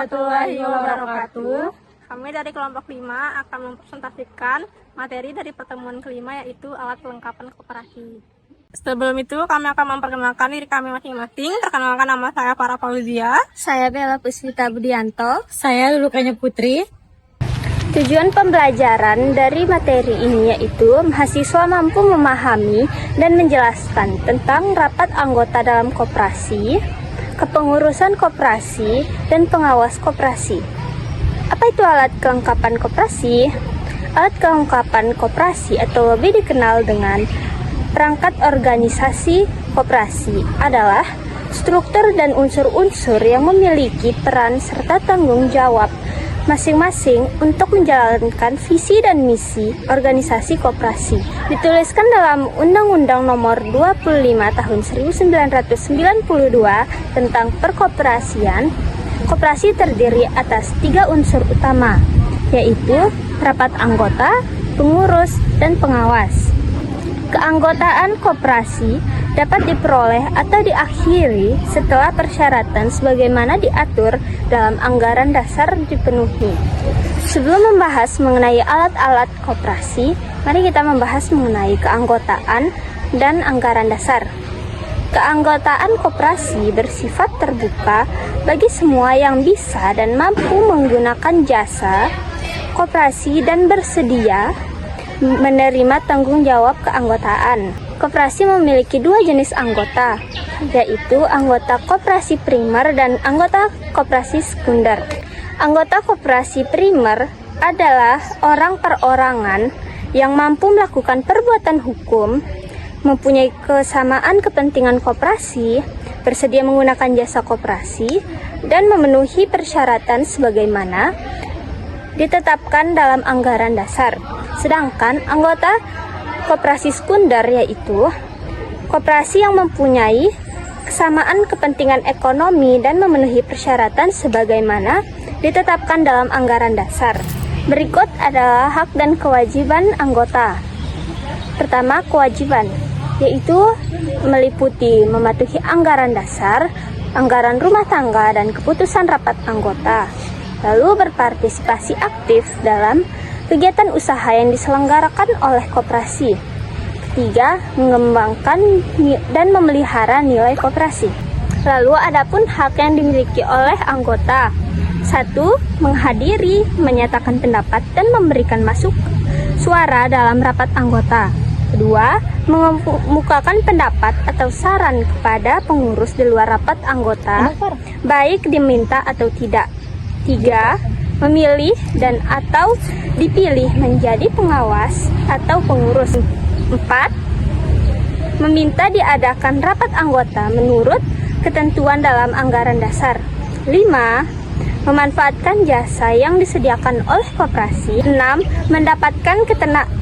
warahmatullahi wabarakatuh. Kami dari kelompok 5 akan mempresentasikan materi dari pertemuan kelima, yaitu alat kelengkapan koperasi. Sebelum itu, kami akan memperkenalkan diri kami masing-masing. Perkenalkan, nama saya Farah Fauzia. Saya Bella Puspita Budianto. Saya Lulukanya Putri. Tujuan pembelajaran dari materi ini yaitu mahasiswa mampu memahami dan menjelaskan tentang rapat anggota dalam koperasi, kepengurusan koperasi, dan pengawas koperasi. Apa itu alat kelengkapan koperasi? Alat kelengkapan koperasi atau lebih dikenal dengan perangkat organisasi koperasi adalah struktur dan unsur-unsur yang memiliki peran serta tanggung jawab masing-masing untuk menjalankan visi dan misi organisasi koperasi. Dituliskan dalam Undang-Undang Nomor 25 Tahun 1992 tentang perkoperasian. Koperasi terdiri atas 3 unsur utama, yaitu rapat anggota, pengurus, dan pengawas. Keanggotaan koperasi dapat diperoleh atau diakhiri setelah persyaratan sebagaimana diatur dalam anggaran dasar dipenuhi. Sebelum membahas mengenai alat-alat koperasi, mari kita membahas mengenai keanggotaan dan anggaran dasar. Keanggotaan koperasi bersifat terbuka bagi semua yang bisa dan mampu menggunakan jasa koperasi dan bersedia menerima tanggung jawab keanggotaan. Koperasi memiliki 2 jenis anggota, yaitu anggota koperasi primer dan anggota koperasi sekunder. Anggota koperasi primer adalah orang perorangan yang mampu melakukan perbuatan hukum, mempunyai kesamaan kepentingan koperasi, bersedia menggunakan jasa koperasi, dan memenuhi persyaratan sebagaimana ditetapkan dalam anggaran dasar. Sedangkan anggota koperasi sekunder yaitu koperasi yang mempunyai kesamaan kepentingan ekonomi dan memenuhi persyaratan sebagaimana ditetapkan dalam anggaran dasar. Berikut adalah hak dan kewajiban anggota. Pertama, kewajiban, yaitu meliputi mematuhi anggaran dasar, anggaran rumah tangga, dan keputusan rapat anggota. Lalu berpartisipasi aktif dalam kegiatan usaha yang diselenggarakan oleh koperasi. Ketiga, mengembangkan dan memelihara nilai koperasi. Lalu adapun hak yang dimiliki oleh anggota. 1. Menghadiri, menyatakan pendapat, dan memberikan masuk suara dalam rapat anggota. 2. Mengemukakan pendapat atau saran kepada pengurus di luar rapat anggota, baik diminta atau tidak. 3. Memilih dan atau dipilih menjadi pengawas atau pengurus. 4. Meminta diadakan rapat anggota menurut ketentuan dalam anggaran dasar. 5. Memanfaatkan jasa yang disediakan oleh koperasi. 6. Mendapatkan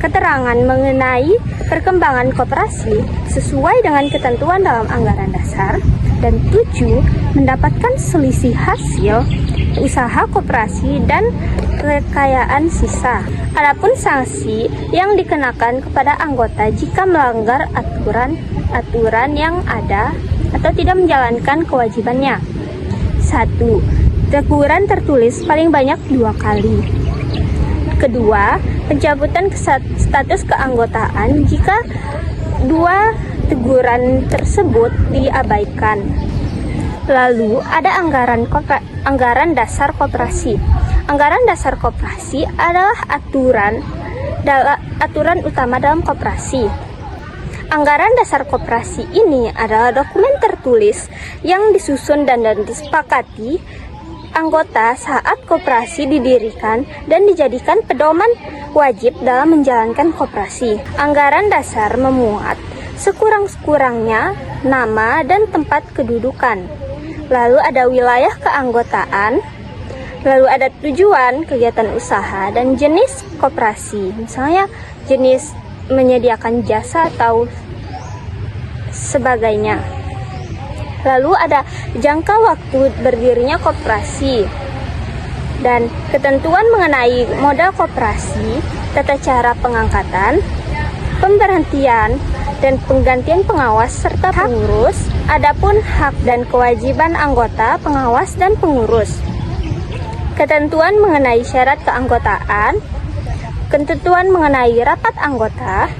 keterangan mengenai perkembangan koperasi sesuai dengan ketentuan dalam anggaran dasar. Dan 7. Mendapatkan selisih hasil usaha koperasi dan kekayaan sisa. Adapun sanksi yang dikenakan kepada anggota jika melanggar aturan yang ada atau tidak menjalankan kewajibannya. 1. Teguran tertulis paling banyak 2 kali. Kedua, pencabutan status keanggotaan jika 2 teguran tersebut diabaikan. Lalu ada anggaran dasar koperasi. Anggaran dasar koperasi adalah aturan utama dalam koperasi. Anggaran dasar koperasi ini adalah dokumen tertulis yang disusun dan disepakati anggota saat koperasi didirikan dan dijadikan pedoman wajib dalam menjalankan koperasi. Anggaran dasar memuat sekurang-kurangnya nama dan tempat kedudukan. Lalu ada wilayah keanggotaan, lalu ada tujuan kegiatan usaha dan jenis koperasi, misalnya jenis menyediakan jasa atau sebagainya. Lalu ada jangka waktu berdirinya koperasi dan ketentuan mengenai modal koperasi, tata cara pengangkatan, pemberhentian, dan penggantian pengawas serta pengurus. Adapun hak dan kewajiban anggota, pengawas, dan pengurus. ketentuan mengenai syarat keanggotaan, ketentuan mengenai rapat anggota,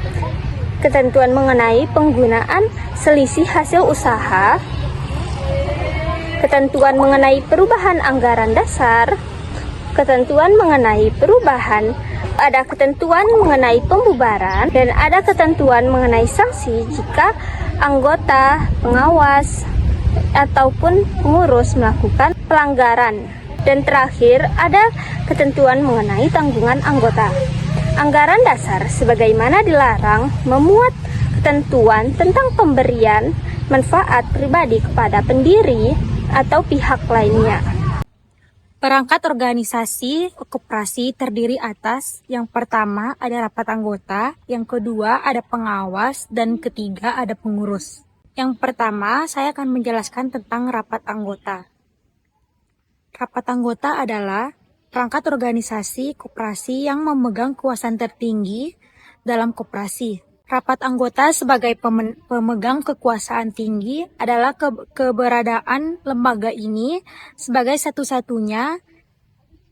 ketentuan mengenai penggunaan selisih hasil usaha, ketentuan mengenai perubahan anggaran dasar, ketentuan mengenai perubahan, ada ketentuan mengenai pembubaran, dan ada ketentuan mengenai sanksi jika anggota, pengawas, ataupun pengurus melakukan pelanggaran. Dan terakhir, ada ketentuan mengenai tanggungan anggota. Anggaran dasar sebagaimana dilarang memuat ketentuan tentang pemberian manfaat pribadi kepada pendiri atau pihak lainnya. Perangkat organisasi koperasi terdiri atas yang pertama ada rapat anggota, yang kedua ada pengawas, dan ketiga ada pengurus. Yang pertama, saya akan menjelaskan tentang rapat anggota. Rapat anggota adalah perangkat organisasi koperasi yang memegang kekuasaan tertinggi dalam koperasi. Rapat anggota sebagai pemegang kekuasaan tinggi adalah keberadaan lembaga ini sebagai satu-satunya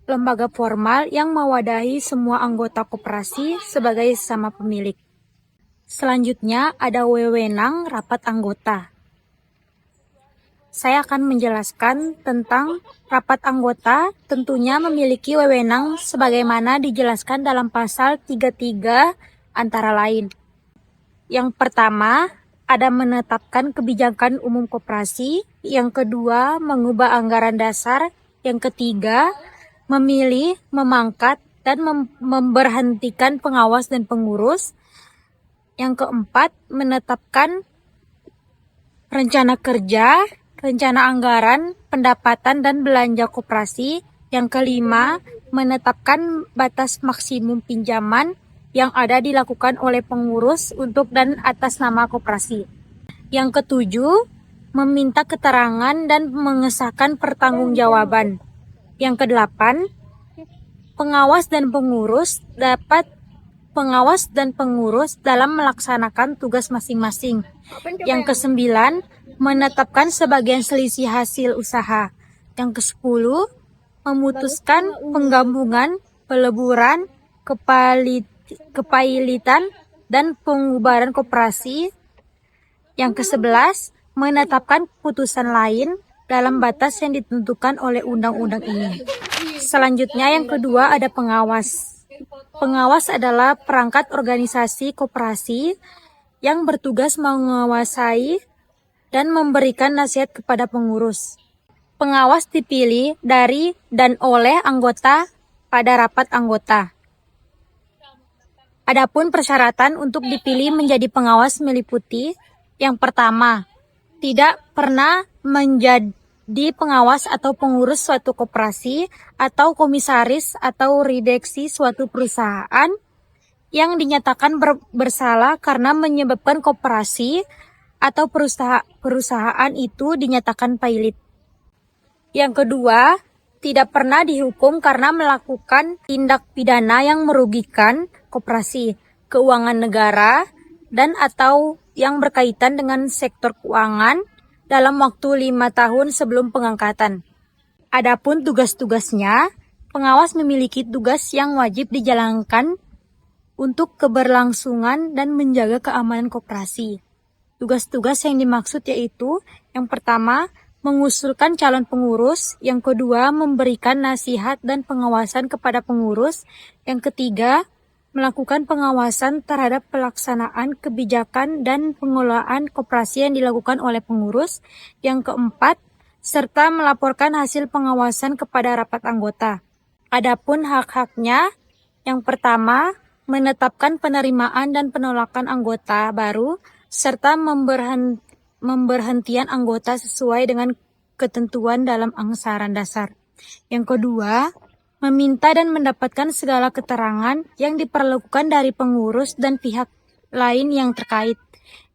lembaga formal yang mewadahi semua anggota koperasi sebagai sesama pemilik. Selanjutnya ada wewenang rapat anggota. Saya akan menjelaskan tentang rapat anggota, tentunya memiliki wewenang sebagaimana dijelaskan dalam pasal 33 antara lain. Yang pertama, ada menetapkan kebijakan umum koperasi, yang kedua, mengubah anggaran dasar, yang ketiga, memilih, memangkat, dan memberhentikan pengawas dan pengurus, yang keempat, menetapkan rencana kerja, rencana anggaran, pendapatan, dan belanja koperasi. Yang kelima, menetapkan batas maksimum pinjaman yang ada dilakukan oleh pengurus untuk dan atas nama koperasi. Yang ketujuh, meminta keterangan dan mengesahkan pertanggungjawaban. Yang kedelapan, pengawas dan pengurus dalam melaksanakan tugas masing-masing. Yang kesembilan, menetapkan sebagian selisih hasil usaha. Yang kesepuluh, memutuskan penggabungan, peleburan, kepailitan, dan pengubahan koperasi. Yang kesebelas, menetapkan keputusan lain dalam batas yang ditentukan oleh undang-undang ini. Selanjutnya yang kedua ada pengawas. Pengawas adalah perangkat organisasi koperasi yang bertugas menguasai dan memberikan nasihat kepada pengurus. Pengawas dipilih dari dan oleh anggota pada rapat anggota. Adapun persyaratan untuk dipilih menjadi pengawas meliputi yang pertama, tidak pernah menjadi pengawas atau pengurus suatu koperasi atau komisaris atau redaksi suatu perusahaan yang dinyatakan bersalah karena menyebabkan koperasi atau perusahaan itu dinyatakan pailit. Yang kedua, tidak pernah dihukum karena melakukan tindak pidana yang merugikan koperasi, keuangan negara, dan atau yang berkaitan dengan sektor keuangan dalam waktu 5 tahun sebelum pengangkatan. Adapun tugas-tugasnya, pengawas memiliki tugas yang wajib dijalankan untuk keberlangsungan dan menjaga keamanan koperasi. Tugas-tugas yang dimaksud yaitu, yang pertama, mengusulkan calon pengurus, yang kedua, memberikan nasihat dan pengawasan kepada pengurus, yang ketiga, melakukan pengawasan terhadap pelaksanaan kebijakan dan pengelolaan koperasi yang dilakukan oleh pengurus, yang keempat, serta melaporkan hasil pengawasan kepada rapat anggota. Adapun hak-haknya, yang pertama, menetapkan penerimaan dan penolakan anggota baru, serta memberhentian anggota sesuai dengan ketentuan dalam anggaran dasar. Yang kedua, meminta dan mendapatkan segala keterangan yang diperlukan dari pengurus dan pihak lain yang terkait.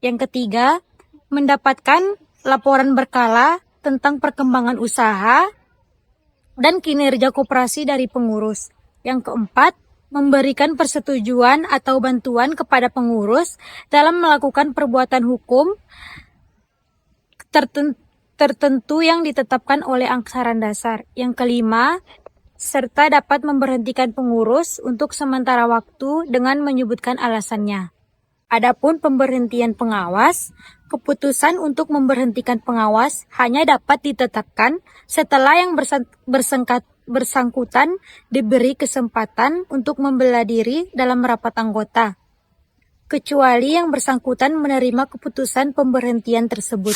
Yang ketiga, mendapatkan laporan berkala tentang perkembangan usaha dan kinerja koperasi dari pengurus. Yang keempat, memberikan persetujuan atau bantuan kepada pengurus dalam melakukan perbuatan hukum tertentu yang ditetapkan oleh anggaran dasar. Yang kelima, serta dapat memberhentikan pengurus untuk sementara waktu dengan menyebutkan alasannya. Adapun pemberhentian pengawas, keputusan untuk memberhentikan pengawas hanya dapat ditetapkan setelah yang bersangkutan diberi kesempatan untuk membela diri dalam rapat anggota, kecuali yang bersangkutan menerima keputusan pemberhentian tersebut.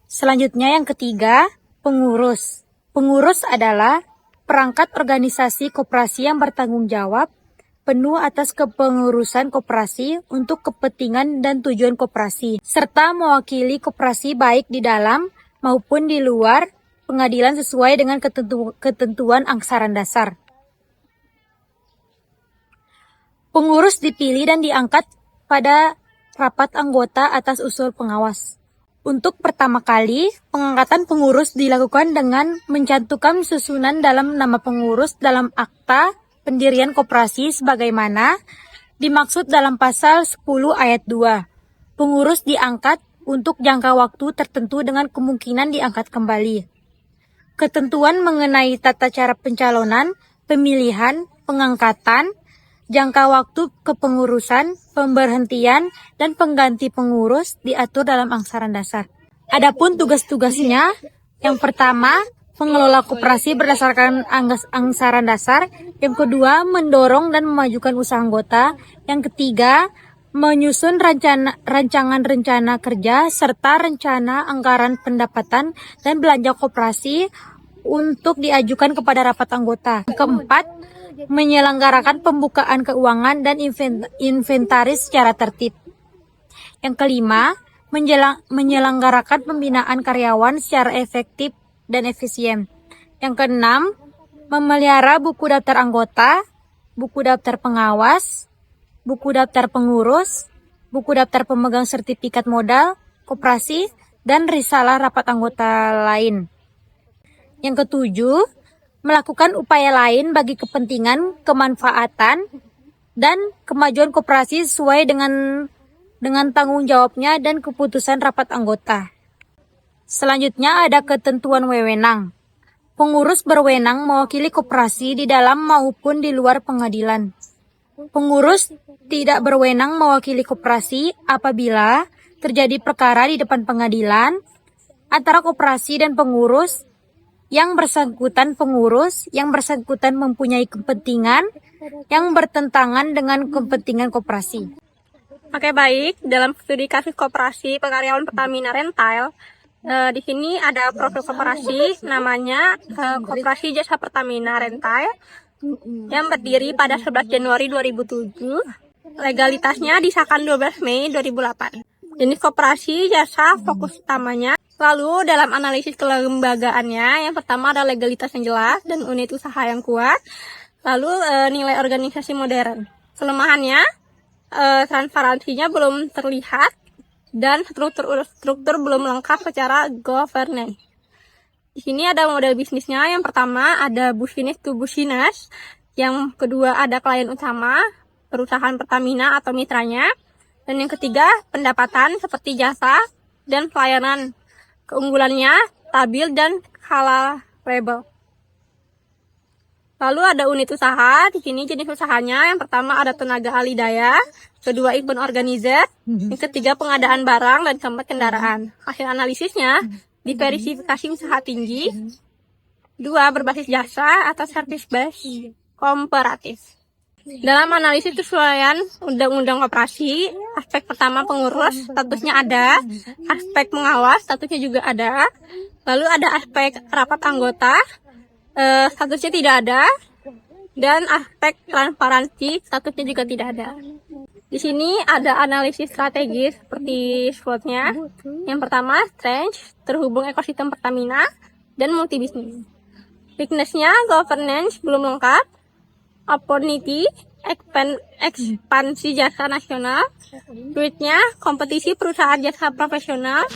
Selanjutnya yang ketiga, pengurus. Pengurus adalah perangkat organisasi koperasi yang bertanggung jawab penuh atas kepengurusan koperasi untuk kepentingan dan tujuan koperasi, serta mewakili koperasi baik di dalam maupun di luar pengadilan sesuai dengan ketentuan anggaran dasar. Pengurus dipilih dan diangkat pada rapat anggota atas usul pengawas. Untuk pertama kali, pengangkatan pengurus dilakukan dengan mencantumkan susunan dalam nama pengurus dalam akta pendirian koperasi sebagaimana dimaksud dalam pasal 10 ayat 2. Pengurus diangkat untuk jangka waktu tertentu dengan kemungkinan diangkat kembali. Ketentuan mengenai tata cara pencalonan, pemilihan, pengangkatan, jangka waktu kepengurusan, pemberhentian, dan pengganti pengurus diatur dalam anggaran dasar. Adapun tugas-tugasnya, yang pertama, mengelola koperasi berdasarkan anggaran dasar. Yang kedua, mendorong dan memajukan usaha anggota. Yang ketiga, menyusun rancangan rencana kerja serta rencana anggaran pendapatan dan belanja koperasi untuk diajukan kepada rapat anggota. Yang keempat, menyelenggarakan pembukaan keuangan dan inventaris secara tertib. Yang kelima, menyelenggarakan pembinaan karyawan secara efektif dan efisien. Yang keenam, memelihara buku daftar anggota, buku daftar pengawas, buku daftar pengurus, buku daftar pemegang sertifikat modal, koperasi, dan risalah rapat anggota lain. Yang ketujuh, melakukan upaya lain bagi kepentingan, kemanfaatan, dan kemajuan koperasi sesuai dengan tanggung jawabnya dan keputusan rapat anggota. Selanjutnya ada ketentuan wewenang. Pengurus berwenang mewakili koperasi di dalam maupun di luar pengadilan. Pengurus tidak berwenang mewakili koperasi apabila terjadi perkara di depan pengadilan antara koperasi dan pengurus yang bersangkutan mempunyai kepentingan yang bertentangan dengan kepentingan koperasi. Oke, baik. Dalam studi kasus koperasi pengaryawan Pertamina Rentail, di sini ada profil koperasi namanya Koperasi Jasa Pertamina Rentail yang berdiri pada 11 Januari 2007. Legalitasnya disahkan 12 Mei 2008. Jenis koperasi jasa fokus utamanya. Lalu dalam analisis kelembagaannya, yang pertama ada legalitas yang jelas dan unit usaha yang kuat. Lalu nilai organisasi modern. Kelemahannya, transparansinya belum terlihat dan struktur belum lengkap secara governance. Di sini ada model bisnisnya. Yang pertama ada business to business. Yang kedua ada klien utama, perusahaan Pertamina atau mitranya. Dan yang ketiga pendapatan seperti jasa dan pelayanan. Keunggulannya stabil dan scalable. Lalu ada unit usaha. Di sini jenis usahanya yang pertama ada tenaga alih daya, kedua event organizer, yang ketiga pengadaan barang dan keempat kendaraan. Hasil analisisnya diverifikasi usaha tinggi, dua berbasis jasa atau service based kooperatif. Dalam analisis kesesuaian undang-undang koperasi, aspek pertama pengurus, statusnya ada, aspek pengawas, statusnya juga ada, lalu ada aspek rapat anggota, statusnya tidak ada, dan aspek transparansi, statusnya juga tidak ada. Di sini ada analisis strategis seperti SWOT-nya. Yang pertama, strength, terhubung ekosistem Pertamina, dan multibisnis. Weakness-nya, governance belum lengkap, opportunity, ekspansi jasa nasional, duitnya, kompetisi perusahaan jasa profesional,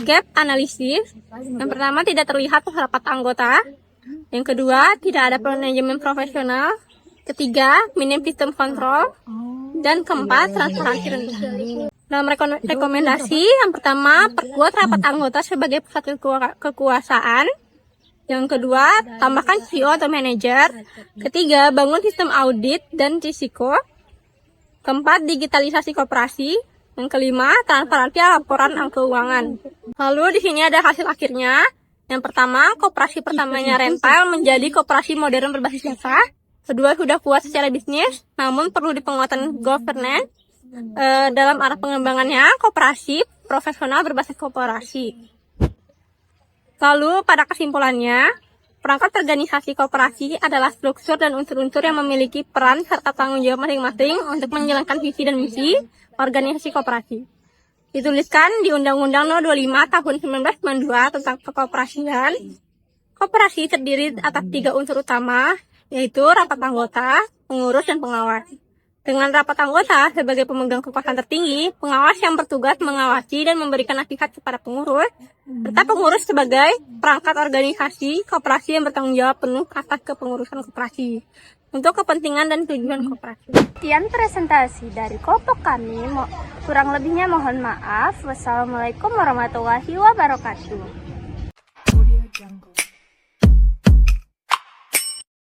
gap analisis. Yang pertama tidak terlihat rapat anggota, yang kedua tidak ada manajemen profesional, ketiga minim sistem kontrol, dan keempat transparansi rendah. Dalam rekomendasi yang pertama perkuat rapat anggota sebagai pusat kekuasaan. Yang kedua, tambahkan CEO atau manajer. Ketiga, bangun sistem audit dan risiko. Keempat, digitalisasi koperasi. Yang kelima, transparansi laporan keuangan. Lalu di sini ada hasil akhirnya. Yang pertama, koperasi pertamanya rental menjadi koperasi modern berbasis jasa. Kedua, sudah kuat secara bisnis, namun perlu dipenguatan governance dalam arah pengembangannya koperasi profesional berbasis koperasi. Lalu pada kesimpulannya, perangkat organisasi koperasi adalah struktur dan unsur-unsur yang memiliki peran serta tanggung jawab masing-masing untuk menjalankan visi dan misi organisasi koperasi. Dituliskan di Undang-Undang No. 25 Tahun 1992 tentang kekoperasian. Koperasi terdiri atas 3 unsur utama, yaitu rapat anggota, pengurus, dan pengawas. Dengan rapat anggota sebagai pemegang kekuasaan tertinggi, pengawas yang bertugas mengawasi dan memberikan nasihat kepada pengurus, serta pengurus sebagai perangkat organisasi koperasi yang bertanggung jawab penuh atas kepengurusan koperasi untuk kepentingan dan tujuan koperasi. Sekian presentasi dari kelompok kami. Kurang lebihnya mohon maaf. Wassalamualaikum warahmatullahi wabarakatuh.